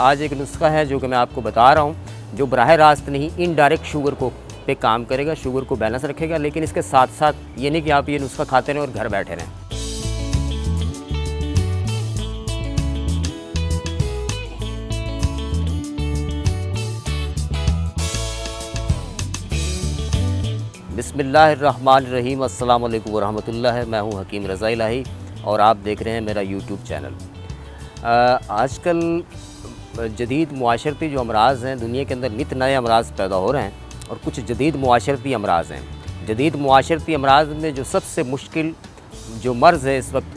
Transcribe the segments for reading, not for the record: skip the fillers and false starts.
आज एक नुस्खा है जो कि मैं आपको बता रहा हूँ, जो बराह रास्त नहीं इनडायरेक्ट शुगर को पे काम करेगा, शुगर को बैलेंस रखेगा। लेकिन इसके साथ साथ ये नहीं कि आप ये नुस्खा खाते रहें और घर बैठे रहें। बिस्मिल्लाहिर्रहमानिर्रहीम, अस्सलाम वालेकुम वरहमतुल्लाह। मैं हूँ हकीम रज़ा इलाही और आप देख रहे हैं मेरा यूट्यूब चैनल। आजकल जदीद मुआशरती जो अमराज़ हैं, दुनिया के अंदर नित नए अमराज़ पैदा हो रहे हैं और कुछ जदीद मुआशरती अमराज़ हैं। जदीद मुआशरती अमराज़ में जो सबसे मुश्किल जो मर्ज़ है इस वक्त,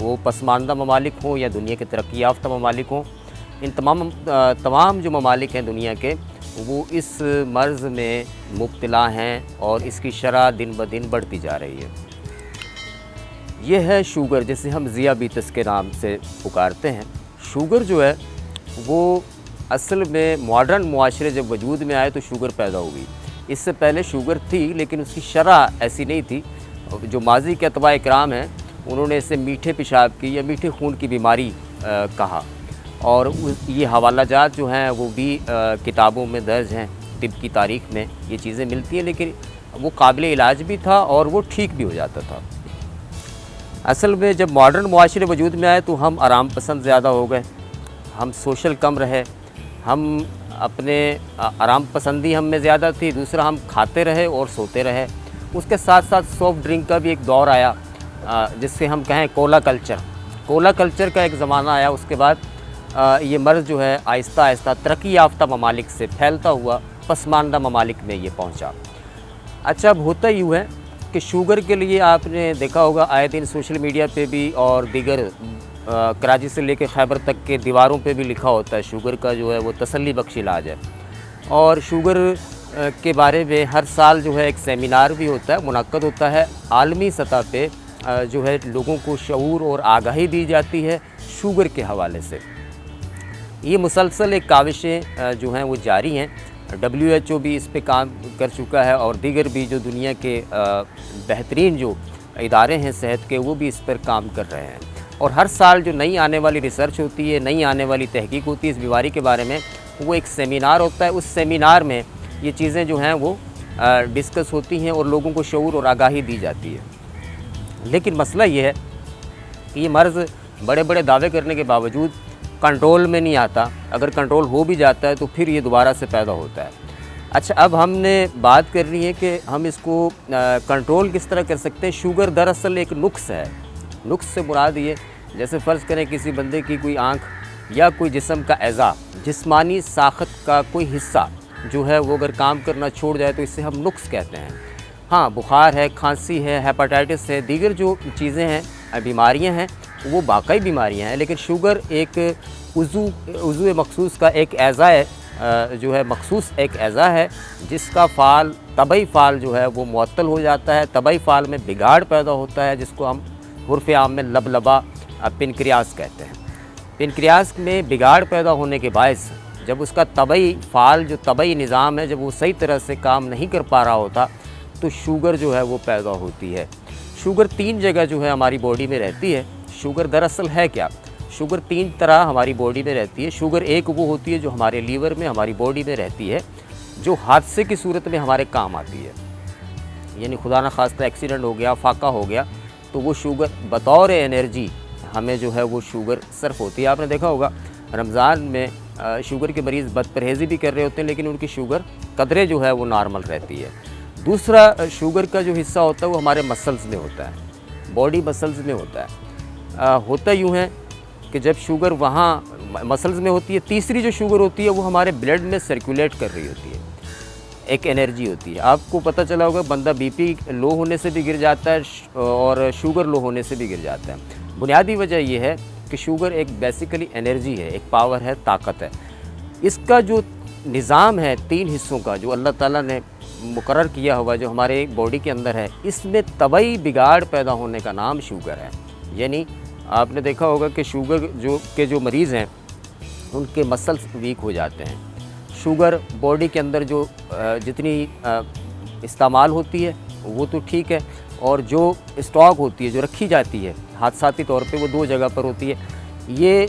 वो पसमानदा ममालिक हों या दुनिया के तरक्की याफ्ता ममालिक हों, इन तमाम जो ममालिक हैं दुनिया के, वो इस मर्ज़ में मुब्तला हैं और इसकी शरह दिन ब दिन बढ़ती जा रही है। ये है शुगर, जिसे हम ज़ियाबीतस के नाम से पुकारते हैं। शुगर जो है वो असल में मॉडर्न मुआशरे जब वजूद में आए तो शुगर पैदा हुई। इससे पहले शुगर थी लेकिन उसकी शरह ऐसी नहीं थी। जो माजी के अतबा इकराम हैं उन्होंने इसे मीठे पेशाब की या मीठे खून की बीमारी कहा, और ये हवाला जात जो हैं वो भी किताबों में दर्ज हैं। तिब की तारीख़ में ये चीज़ें मिलती हैं, लेकिन वो काबिल इलाज भी था और वो ठीक भी हो जाता था। असल में जब मॉडर्न मुआशरे वजूद में आए तो हम आराम पसंद ज़्यादा हो गए, हम सोशल कम रहे, हम अपने आराम पसंदी हम में ज़्यादा थी। दूसरा, हम खाते रहे और सोते रहे। उसके साथ साथ सॉफ्ट ड्रिंक का भी एक दौर आया, जिससे हम कहें कोला कल्चर। कोला कल्चर का एक ज़माना आया। उसके बाद ये मर्ज़ जो है आहिस्ता आहिस्ता तरक्की याफ्ता ममालिक से फैलता हुआ पसमानदा ममालिक में ये पहुँचा। अच्छा, अब होता यूँ है कि शुगर के लिए आपने देखा होगा आए दिन सोशल मीडिया पे भी और दीगर कराची से लेकर खैबर तक के दीवारों पे भी लिखा होता है शुगर का जो है वो तसल्ली बख्श इलाज है। और शुगर के बारे में हर साल जो है एक सेमिनार भी होता है, मुनक्कद होता है। आलमी सतह पे जो है लोगों को शऊर और आगाही दी जाती है शुगर के हवाले से। ये मुसलसल एक काविशें जो हैं वो जारी हैं। WHO भी इस पे काम कर चुका है और दीगर भी जो दुनिया के बेहतरीन जो इदारे हैं सेहत के, वो भी इस पर काम कर रहे हैं। और हर साल जो नई आने वाली रिसर्च होती है, नई आने वाली तहकीक होती है इस बीमारी के बारे में, वो एक सेमिनार होता है। उस सेमिनार में ये चीज़ें जो हैं वो डिस्कस होती हैं और लोगों को शऊर और आगाही दी जाती है। लेकिन मसला ये है कि ये मर्ज़ बड़े बड़े दावे करने के बावजूद कंट्रोल में नहीं आता। अगर कंट्रोल हो भी जाता है तो फिर ये दोबारा से पैदा होता है। अच्छा, अब हमने बात करनी है कि हम इसको कंट्रोल किस तरह कर सकते हैं। शुगर दरअसल एक नुक्स है। नुक्स से मुराद ये, जैसे फ़र्ज़ करें किसी बंदे की कोई आँख या कोई जिस्म का एज़ा, जिस्मानी साख़त का कोई हिस्सा जो है वो अगर काम करना छोड़ जाए तो इसे हम नुक्स कहते हैं। हाँ, बुखार है, खांसी है, हेपेटाइटिस है, दीगर जो चीज़ें हैं, बीमारियां हैं, वो वाकई बीमारियां हैं। लेकिन शुगर एक उज़्व मखसूस का एक एज़ा है, जो है मखसूस एक एज़ा है जिसका फ़ाल तबई फ़ाल जो है वो मुअत्तल हो जाता है। तबई फ़ाल में बिगाड़ पैदा होता है, जिसको हम उर्फ़ आम में लबलबा पेनक्रियास कहते हैं। पेनक्रियास में बिगाड़ पैदा होने के बायस जब उसका तबई फ़ाल जो तबई निज़ाम है, जब वो सही तरह से काम नहीं कर पा रहा होता तो शुगर जो है वो पैदा होती है। शुगर 3 जगह जो है हमारी बॉडी में रहती है। शुगर दरअसल है क्या? शुगर 3 तरह हमारी बॉडी में रहती है। शुगर एक वो होती है जो हमारे लीवर में, हमारी बॉडी में रहती है, जो हादसे की सूरत में हमारे काम आती है। यानी खुदा न खास्ता एक्सीडेंट हो गया, फाका हो गया, तो वो शुगर बतौर एनर्जी हमें जो है वो शुगर सर्फ होती है। आपने देखा होगा रमज़ान में शुगर के मरीज़ बदपरहेज़ी भी कर रहे होते हैं, लेकिन उनकी शुगर कदरे जो है वो नॉर्मल रहती है। दूसरा, शुगर का जो हिस्सा होता है वो हमारे मसल्स में होता है, बॉडी मसल्स में होता है। होता यूँ है कि जब शुगर वहाँ मसल्स में होती है, तीसरी जो शुगर होती है वो हमारे ब्लड में सर्कुलेट कर रही होती है, एक एनर्जी होती है। आपको पता चला होगा बंदा बीपी लो होने से भी गिर जाता है और शुगर लो होने से भी गिर जाता है। बुनियादी वजह यह है कि शुगर एक बेसिकली एनर्जी है, एक पावर है, ताकत है। इसका जो निज़ाम है 3 हिस्सों का जो अल्लाह ताला ने मुकर्रर किया हुआ, जो हमारे बॉडी के अंदर है, इसमें तबई बिगाड़ पैदा होने का नाम शुगर है। यानी आपने देखा होगा कि शुगर जो मरीज़ हैं उनके मसल्स वीक हो जाते हैं। शुगर बॉडी के अंदर जो जितनी इस्तेमाल होती है वो तो ठीक है, और जो स्टॉक होती है, जो रखी जाती है हादसाती तौर पे, वो 2 जगह पर होती है। ये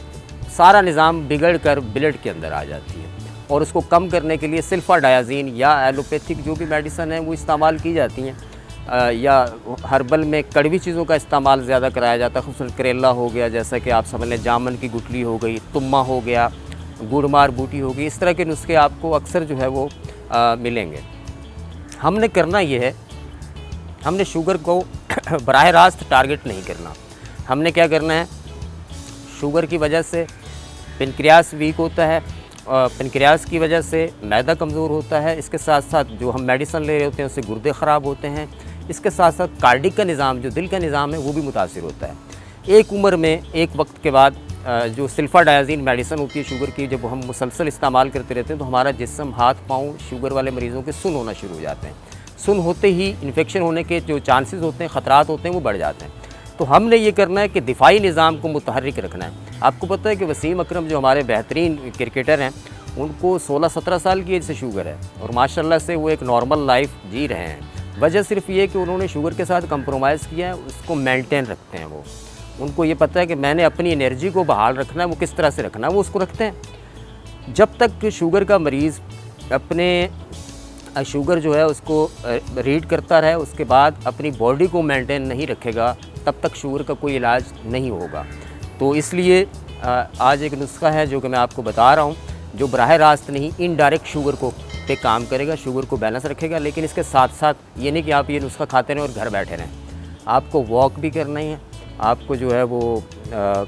सारा निज़ाम बिगड़ कर ब्लड के अंदर आ जाती है। और उसको कम करने के लिए सल्फाडायाजीन या एलोपैथिक जो भी मेडिसन है वो इस्तेमाल की जाती हैं, या हर्बल में कड़वी चीज़ों का इस्तेमाल ज़्यादा कराया जाता है। खुसूसन करेला हो गया, जैसा कि आप समझ लें, जामुन की गुठली हो गई, तुम्मा हो गया, गुड़मार बूटी हो गई, इस तरह के नुस्खे आपको अक्सर जो है वो मिलेंगे। हमने करना ये है, हमने शुगर को बराह रास्त टारगेट नहीं करना। हमने क्या करना है, शुगर की वजह से पेनक्रियास वीक होता है, पेनक्रियास की वजह से मैदा कमज़ोर होता है, इसके साथ साथ जो हम मेडिसन ले रहे होते हैं उससे गुर्दे ख़राब होते हैं, इसके साथ साथ कार्डिक का निज़ाम, जो दिल का निज़ाम है, वो भी मुतासिर होता है। एक उम्र में एक वक्त के बाद जो सल्फाडायाजीन मेडिसन होती है शुगर की, जब हम मुसलसल इस्तेमाल करते रहते हैं तो हमारा जिस्म, हाथ पाँव शुगर वाले मरीज़ों के सुन्न होना शुरू हो जाते हैं। सुन्न होते ही इन्फेक्शन होने के जो चांसेस होते हैं, ख़तरात होते हैं, वो बढ़ जाते हैं। तो हमने ये करना है कि दिफाई निज़ाम को मुतहर्रिक रखना है। आपको पता है कि वसीम अकरम जो हमारे बेहतरीन क्रिकेटर हैं, उनको 16-17 साल की एज से शुगर है और माशाल्लाह से वो एक नॉर्मल लाइफ जी रहे हैं। वजह सिर्फ ये कि उन्होंने शुगर के साथ कंप्रोमाइज़ किया है, उसको मेंटेन रखते हैं वो। उनको ये पता है कि मैंने अपनी एनर्जी को बहाल रखना है, वो किस तरह से रखना है वो उसको रखते हैं। जब तक शुगर का मरीज़ अपने शुगर जो है उसको रीड करता रहे, उसके बाद अपनी बॉडी को मेंटेन नहीं रखेगा, तब तक शुगर का कोई इलाज नहीं होगा। तो इसलिए आज एक नुस्खा है जो कि मैं आपको बता रहा हूँ, जो बराह रास्त नहीं, इनडायरेक्ट शुगर को पे काम करेगा, शुगर को बैलेंस रखेगा। लेकिन इसके साथ साथ ये नहीं कि आप ये नुस्खा खाते रहें और घर बैठे रहें। आपको वॉक भी करना ही है, आपको जो है वो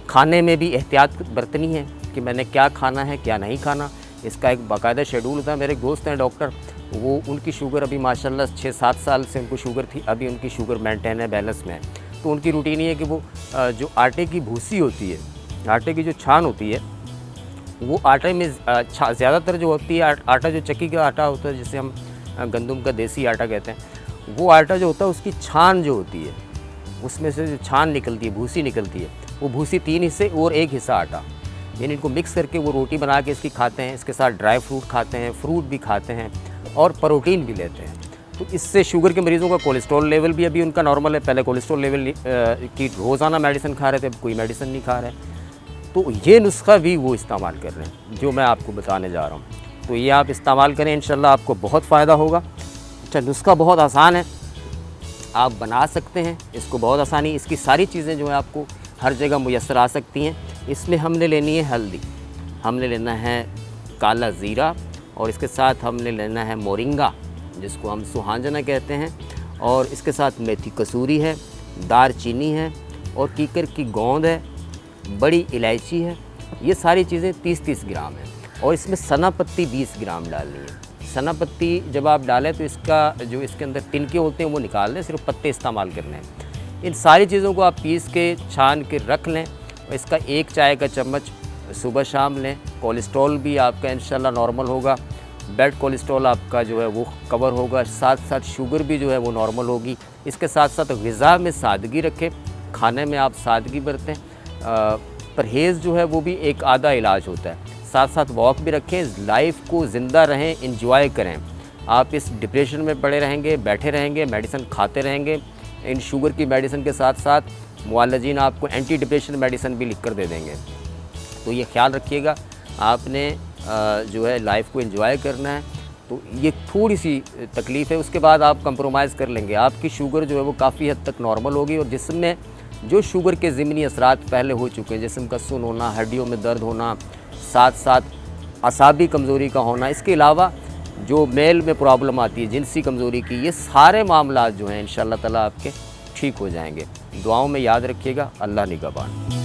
खाने में भी एहतियात बरतनी है कि मैंने क्या खाना है, क्या नहीं खाना। इसका एक बाकायदा शेड्यूल होता है। मेरे एक दोस्त हैं डॉक्टर, वो उनकी शुगर अभी माशाल्लाह 6-7 साल से उनको शुगर थी, अभी उनकी शुगर मेंटेन है, बैलेंस में है। तो उनकी रूटीन ये है कि वो जो आटे की भूसी होती है, आटे की जो छान होती है, वो आटे में ज़्यादातर जो होती है आटा जो चक्की का आटा होता है, जिसे हम गंदम का देसी आटा कहते हैं, वो आटा जो होता है उसकी छान जो होती है, उसमें से जो छान निकलती है, भूसी निकलती है, वो भूसी 3 हिस्से और 1 हिस्सा आटा, यानी इनको मिक्स करके वो रोटी बना के इसकी खाते हैं। इसके साथ ड्राई फ्रूट खाते हैं, फ्रूट भी खाते हैं और प्रोटीन भी लेते हैं। तो इससे शुगर के मरीज़ों का कोलेस्ट्रॉल लेवल भी अभी उनका नॉर्मल है। पहले कोलेस्ट्रॉल लेवल की रोज़ाना मेडिसिन खा रहे थे, अब कोई मेडिसिन नहीं खा रहे। तो ये नुस्खा भी वो इस्तेमाल कर रहे हैं जो मैं आपको बताने जा रहा हूँ। तो ये आप इस्तेमाल करें, इंशाल्लाह आपको बहुत फ़ायदा होगा। अच्छा, नुस्खा बहुत आसान है, आप बना सकते हैं इसको बहुत आसानी। इसकी सारी चीज़ें जो है आपको हर जगह मुयस्सर आ सकती हैं। इसमें हमने लेनी है हल्दी, हमने लेना है काला ज़ीरा, और इसके साथ हमने लेना है मोरिंगा, जिसको हम सुहांजना कहते हैं, और इसके साथ मेथी कसूरी है, दारचीनी है, और कीकर की गोंद है, बड़ी इलायची है। ये सारी चीज़ें 30-30 ग्राम है। और इसमें सना पत्ती 20 ग्राम डालनी है। सना पत्ती जब आप डालें तो इसका जो इसके अंदर तिनके होते हैं वो निकाल लें, सिर्फ पत्ते इस्तेमाल करने हैं। इन सारी चीज़ों को आप पीस के छान के रख लें, और इसका 1 चाय का चम्मच सुबह शाम लें। कोलेस्ट्रॉल भी आपका इंशाल्लाह नॉर्मल होगा, बैड कोलेस्ट्रॉल आपका जो है वो कवर होगा, साथ साथ शुगर भी जो है वो नॉर्मल होगी। इसके साथ साथ ग़िज़ा में सादगी रखें, खाने में आप सादगी बरतें। परहेज़ जो है वो भी एक आधा इलाज होता है। साथ साथ वॉक भी रखें, लाइफ को ज़िंदा रहें, इंजॉय करें। आप इस डिप्रेशन में पड़े रहेंगे, बैठे रहेंगे, मेडिसिन खाते रहेंगे। इन शुगर की मेडिसिन के साथ साथ मुआलजीन आपको एंटी डिप्रेशन मेडिसिन भी लिख कर दे देंगे। तो ये ख्याल रखिएगा, आपने जो है लाइफ को एंजॉय करना है। तो ये थोड़ी सी तकलीफ़ है, उसके बाद आप कंप्रोमाइज़ कर लेंगे। आपकी शुगर जो है वो काफ़ी हद तक नॉर्मल होगी, और जिस्म में जो शुगर के ज़िमनी असरात पहले हो चुके हैं, जिस्म का सुन्न होना, हड्डियों में दर्द होना, साथ साथ असाबी कमज़ोरी का होना, इसके अलावा जो मेल में प्रॉब्लम आती है जिनसी कमज़ोरी की, ये सारे मामला जो हैं इंशाअल्लाह ताला आपके ठीक हो जाएंगे। दुआओं में याद रखिएगा। अल्लाह निगहबान।